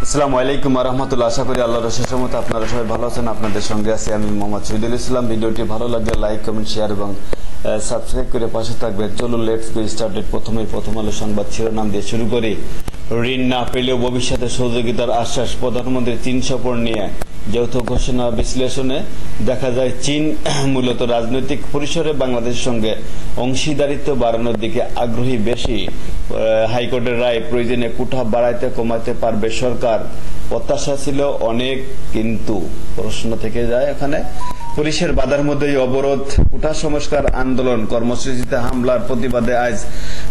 আসসালামু আলাইকুম ওয়া রাহমাতুল্লাহ। আশা করি আল্লাহর অশেষ রহমতে আপনারা সবাই ভালো আছেন। আপনাদের সঙ্গে আছি আমি মোহাম্মদ শহীদুল ইসলাম। ভিডিওটি ভালো লাগলে লাইক, কমেন্ট, শেয়ার এবং সাবস্ক্রাইব করে পাশে থাকবেন। চলুন লেটস গো স্টার্টেড। প্রথম আলো সংবাদ শিরোনাম দিয়ে শুরু করি। ঋণ না পেলেও ভবিষ্যতে সহযোগিতার আশ্বাস, প্রধানমন্ত্রী চীন সফর নিয়ে যৌথ ঘোষণা। বিশ্লেষণে দেখা যায় চীন মূলত রাজনৈতিক পরিসরে বাংলাদেশের সঙ্গে অংশীদারিত্ব বাড়ানোর দিকে আগ্রহী বেশি। হাইকোর্টের রায় প্রয়োজনে কোঠা বাড়াইতে কমাতে পারবে সরকার। প্রত্যাশা ছিল অনেক, কিন্তু প্রশ্ন থেকে যায় এখানে। পুলিশের বাধার মধ্যেই অবরোধ, কোঠা সংস্কার আন্দোলন কর্মসূচিতে হামলার প্রতিবাদে আজ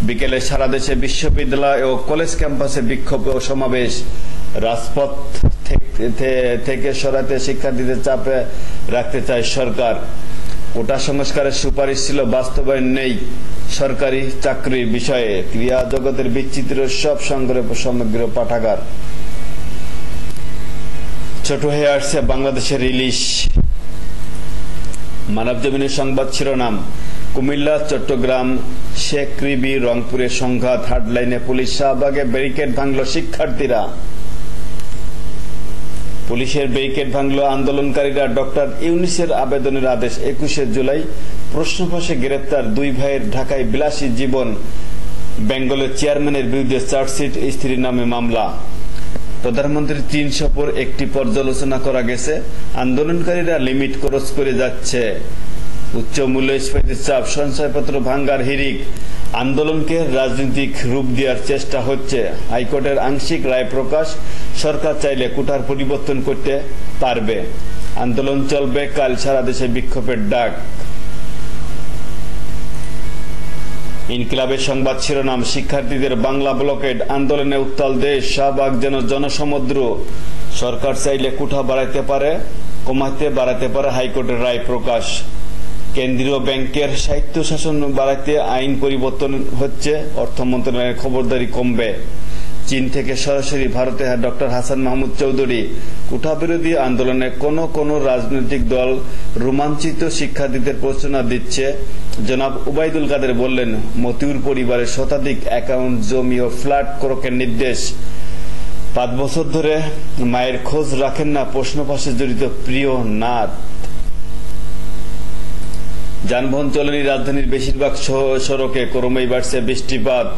বিকেলে সারা দেশে বিশ্ববিদ্যালয় ও কলেজ ক্যাম্পাসে বিক্ষোভ ও সমাবেশ। রাজপথ থেকে সরাতে শিক্ষার্থীদের চাপে রাখতে চায় সরকার। কোটা সংস্কারের সুপারিশ ছিল, বাস্তবায়ন নেই। সরকারি চাকরির বিষয়ে ক্রীড়া জগতের বিচিত্র সব সংগ্রহ সমগ্র পাঠাগার। ছোট হয়ে আসছে বাংলাদেশের ইলিশ। মানবজমিনের সংবাদ শিরোনাম। কুমিল্লা, চট্টগ্রাম, শেকৃবি, রংপুরে সংঘাত, হাটলাইনে পুলিশ, শাহবাগে ব্যারিকেড ভাঙল শিক্ষার্থীরা। পুলিশের ব্যারিকেড ভাঙল আন্দোলনকারীরা। ডক্টর ইউনূসের আবেদনের আদেশ 21শে জুলাই। প্রশ্ন ফাঁসে গ্রেপ্তার দুই ভাইয়ের ঢাকায় বিলাসী জীবন। বেঙ্গলের চেয়ারম্যানের বিরুদ্ধে চার্জশিট, স্ত্রীর নামে মামলা। প্রধানমন্ত্রীর চীন সফর একটি পর্যালোচনা করা গেছে। আন্দোলনকারীরা লিমিট ক্রস করে যাচ্ছে। উচ্চ মূল্যস্ফীতির চাপ, সঞ্চয়পত্র ভাঙ্গার হিড়িক। আন্দোলনকে রাজনৈতিক রূপ দেওয়ার চেষ্টা হচ্ছে। হাইকোর্টের আংশিক রায় প্রকাশ। সরকার চাইলে কোঠার পরিবর্তন করতে পারবে। আন্দোলন চলবে কাল, সারা দেশে বিক্ষোভের ডাক। ইনকিলাবের সংবাদ শিরোনাম। শিক্ষার্থীদের বাংলা ব্লকেড, আন্দোলনে উত্তাল দেশ। শাহবাগ যেন জনসমুদ্র। সরকার চাইলে কোঠা বাড়াতে পারে, কমাতে বাড়াতে পারে। হাইকোর্টের রায় প্রকাশ। কেন্দ্রীয় ব্যাংকের স্বায়ত্তশাসন বাড়াতে আইন পরিবর্তন হচ্ছে। অর্থ মন্ত্রণালয়ের খবরদারি কমবে। চীন থেকে সরাসরি ভারতে ডক্টর হাসান মাহমুদ চৌধুরী। কোঠা বিরোধী আন্দোলনে কোন রাজনৈতিক দল রোমাঞ্চিত শিক্ষার্থীদের প্ররোচনা দিচ্ছে। জনাব উবাইদুল কাদের বললেন, মতিউর পরিবারের শতাধিক অ্যাকাউন্ট, জমি ও ফ্ল্যাট ক্রয়ের নির্দেশ। 5 বছর ধরে মায়ের খোঁজ রাখেন না, প্রশ্ন ফাঁসে জড়িত প্রিয় নাথ। যানবাহন চলেনি রাজধানীর বেশিরভাগ সড়কে, ক্রমেই বাড়ছে বৃষ্টিপাত।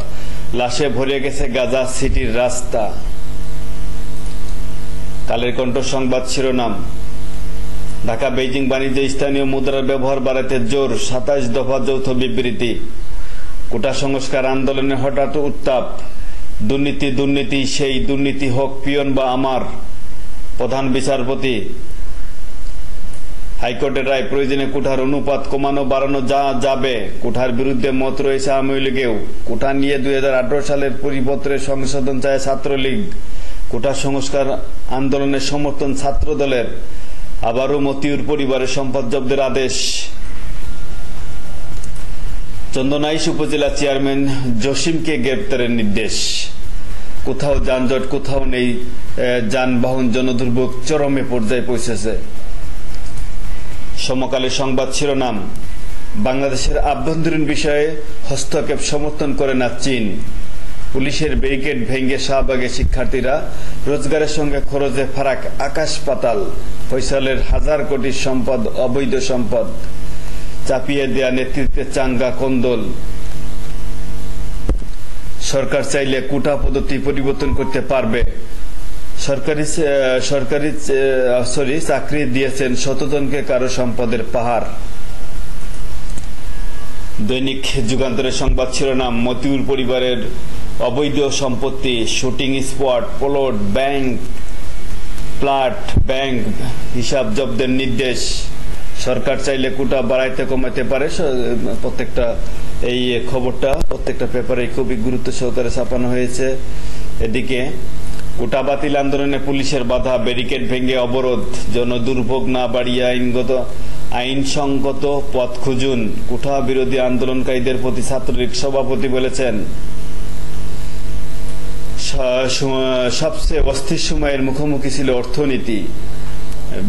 লাশে ভরে গেছে গাজা সিটির রাস্তা। কালের কণ্ঠ সংবাদ শিরোনাম। ঢাকা বেইজিং বাণিজ্য স্থানীয় মুদ্রার ব্যবহার বাড়াতে জোর। 27 দফা যৌথ বিবৃতি। কোটা সংস্কার আন্দোলনে হঠাৎ উত্তাপ। দুর্নীতি সেই দুর্নীতি হোক পিয়ন বা আমার। প্রধান বিচারপতি। হাইকোর্টের রায় প্রয়োজনে কোঠার অনুপাত কমানো বাড়ানো যাবে। কোঠার বিরুদ্ধে মত রয়েছে আওয়ামী লীগেও। কোঠা নিয়ে 2018 সালের পরিপত্রে সংশোধন চায় ছাত্রলীগ। কোঠা সংস্কার আন্দোলনের সমর্থন ছাত্র দলের। আবারও মতিউর পরিবারের সম্পদ জব্দের আদেশ। চন্দনাইশ উপজেলা চেয়ারম্যান জসিমকে গ্রেপ্তারের নির্দেশ। কোথাও যানজট, কোথাও নেই যানবাহন, জনদুর্ভোগ চরমে পর্যায়ে পৌঁছেছে। সমকালের সংবাদ শিরোনাম। বাংলাদেশের আভ্যন্তরীণ বিষয়ে হস্তক্ষেপ সমর্থন করে না চীন। পুলিশের ব্যারিকেড ভেঙে শাহবাগে শিক্ষার্থীরা। রোজগারের সঙ্গে খরচে ফারাক আকাশ পাতাল। ফয়সালের হাজার কোটি সম্পদ অবৈধ সম্পদ। চাপিয়ে দেয়া নেতৃত্বে চাঙ্গা কোন্দল। সরকার চাইলে কোটা পদ্ধতি পরিবর্তন করতে পারবে। সরকারি চাকরি দিয়েছেন শতজনকে, কারো সম্পদের পাহাড়। দৈনিক যুগান্তরের সংবাদ শিরোনাম। মতিউর পরিবারের অবৈধ সম্পত্তি, শুটিং স্পট, প্লট, ব্যাংক হিসাব জব্দের নির্দেশ। সরকার চাইলে কোটা বাড়াইতে কমাতে পারে। প্রত্যেকটা এই খবরটা প্রত্যেকটা পেপারে খুবই গুরুত্ব সহকারে ছাপানো হয়েছে। এদিকে কোটা বাতিল আন্দোলনে পুলিশের বাধা, ব্যারিকেড ভেঙে অবরোধ। জনদুর্ভোগ না বাড়িয়ে আইনসঙ্গত পথ খুঁজুন। কোঠা বিরোধী আন্দোলনকারীদের প্রতি ছাত্রলীগ সভাপতি বলেছেন, সবচেয়ে অস্থির সময়ের মুখোমুখি ছিল অর্থনীতি।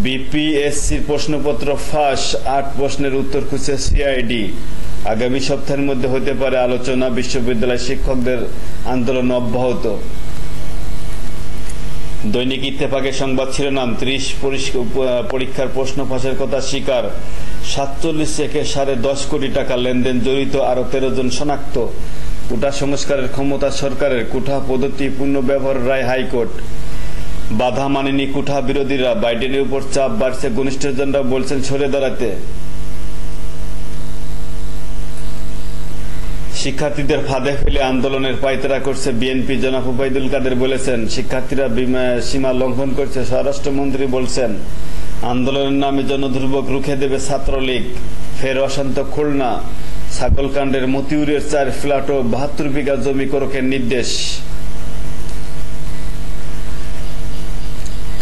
বিপিএসসির প্রশ্নপত্র ফাঁস, 8 প্রশ্নের উত্তর খুঁজছে সিআইডি। আগামী সপ্তাহের মধ্যে হতে পারে আলোচনা। বিশ্ববিদ্যালয় শিক্ষকদের আন্দোলন অব্যাহত। দৈনিক ইত্তেফাকের সংবাদ শিরোনাম 30 পরীক্ষার প্রশ্ন ফাঁসের কথা স্বীকার, 47 থেকে 10.5 কোটি টাকা লেনদেন জড়িত আরো 13 জন শনাক্ত। কোটা সংস্কারের ক্ষমতা সরকারের, কোটা পদ্ধতি পুনর্ব্যবহারের রায় হাইকোর্ট। বাধা মানেনি কোটা বিরোধীরা, বাইডেনের উপর চাপ বাড়ছে, ঘনিষ্ঠজনরা বলছেন সরে দাঁড়াতে। শিক্ষার্থীদের ফাঁদে ফেলে আন্দোলনের পায়তারা করছে বিএনপি, জনাব ওবায়দুল কাদের বলেছেন। শিক্ষার্থীরা সীমা লঙ্ঘন করছে, স্বরাষ্ট্রমন্ত্রী বলছেন। আন্দোলনের নামে জনদুর্ভোগ রুখে দেবে ছাত্রলীগ, ফের অশান্ত খুলনা। ছাগলকাণ্ডের মতিউরের 4 ফ্ল্যাট ও 72 বিঘা জমি করকের নির্দেশ।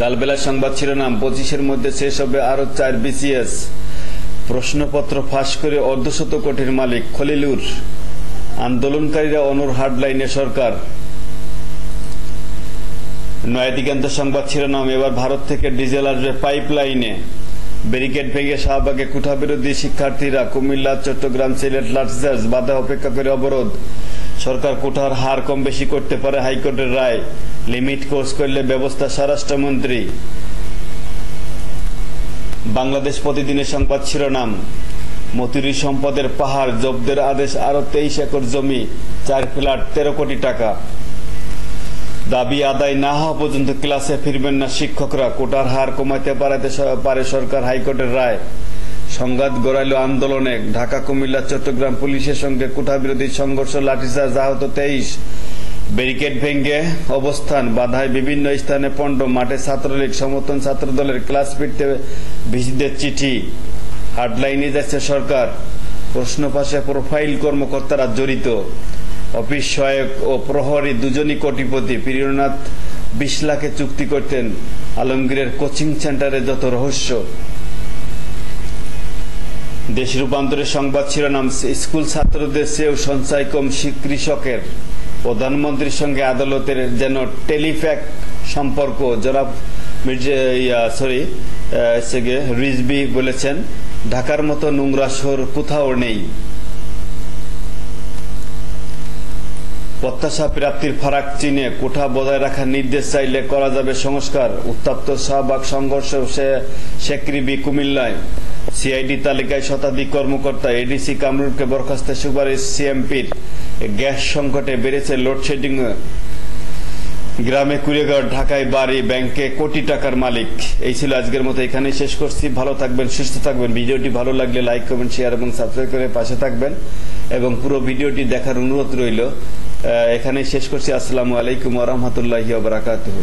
কালবেলার সংবাদ শিরোনাম 25-এর মধ্যে শেষ হবে আরো 4 বিসিএস। প্রশ্নপত্র ফাঁস করে অর্ধশত কোটির মালিক খলিলুর। আন্দোলনকারীরা অনুর হার্ডলাইনে সরকার। নয়া দিগন্ত সংবাদ শিরোনাম এবার ভারত থেকে ডিজেল আসবে পাইপলাইনে। ব্যারিকেড ভেঙে শাহবাগে কোটা বিরোধী শিক্ষার্থীরা, কুমিল্লা, চট্টগ্রাম, সিলেট লাঠিচার্জ, বাধা অপেক্ষা করে অবরোধ। সরকার কোটার হার কম বেশি করতে পারে, হাইকোর্টের রায়। লিমিট কোর্স করলে ব্যবস্থা, স্বরাষ্ট্রমন্ত্রী। বাংলাদেশ প্রতিদিনের সংবাদ শিরোনাম মতিউরি সম্পদের পাহাড়, জব্দের আদেশ আরো 23 একর জমি, 4 ফ্ল্যাট, 13 কোটি টাকা। দাবি আদায় না হওয়া পর্যন্ত ক্লাসে ফিরবেন না শিক্ষকরা, কোটার হার কমাতে পারে সরকার, হাইকোর্টের রায়। সংঘাত গড়াইল আন্দোলনে, ঢাকা, কুমিল্লা, চট্টগ্রাম পুলিশের সঙ্গে কোটা বিরোধী সংঘর্ষ, লাঠিচার্জ, আহত 23। ব্যারিকেড ভেঙে অবস্থান, বাধায় বিভিন্ন স্থানে পণ্ড, মাঠে ছাত্রলীগ, সমর্থন ছাত্রদলের, ক্লাস ফিরতে ভিসিদের চিঠি। হার্ডলাইনে যাচ্ছে সরকার, প্রশ্ন ফাঁসে প্রোফাইল কর্মকর্তারা জড়িত। অফিস সহায়ক ও প্রহরী দুজনই কোটিপতি, প্রিয়নাথ 20 লাখে চুক্তি করতেন। আলমগীরের কোচিং সেন্টারে যত রহস্য। দেশ রূপান্তরের সংবাদ শিরোনাম স্কুল ছাত্রদের চেয়েও সঞ্চয় কম কৃষকের। প্রধানমন্ত্রীর সঙ্গে আদালতের যেন টেলিফ্যাক সম্পর্ক, জনাব রিজভী বলেছেন। ঢাকার মতো নোংরা শহর কোথাও নেই। প্রত্যাশা প্রাপ্তির ফারাক চিনে কোটা বজায় রাখার নির্দেশ চাইলে করা যাবে সংস্কার। উত্তপ্ত শাহবাগ সংঘর্ষ, শেকরিবি, কুমিল্লায়। সিআইডি তালিকায় শতাধিক কর্মকর্তা, এডিসি কামরুলকে বরখাস্তের সুপারিশ সিএমপির। গ্যাস সংকটে বেড়েছে লোডশেডিং, গ্রামে কুড়িয়েঘর, ঢাকায় বাড়ি, ব্যাংকে কোটি টাকার মালিক। এই ছিল আজকের মতো, এখানেই শেষ করছি। ভালো থাকবেন, সুস্থ থাকবেন। ভিডিওটি ভালো লাগলে লাইক, কমেন্ট, শেয়ার এবং সাবস্ক্রাইব করে পাশে থাকবেন এবং পুরো ভিডিওটি দেখার অনুরোধ রইল। এখানেই শেষ করছি। আসসালামু আলাইকুম ওয়া রাহমাতুল্লাহি ওয়া বারাকাতুহু।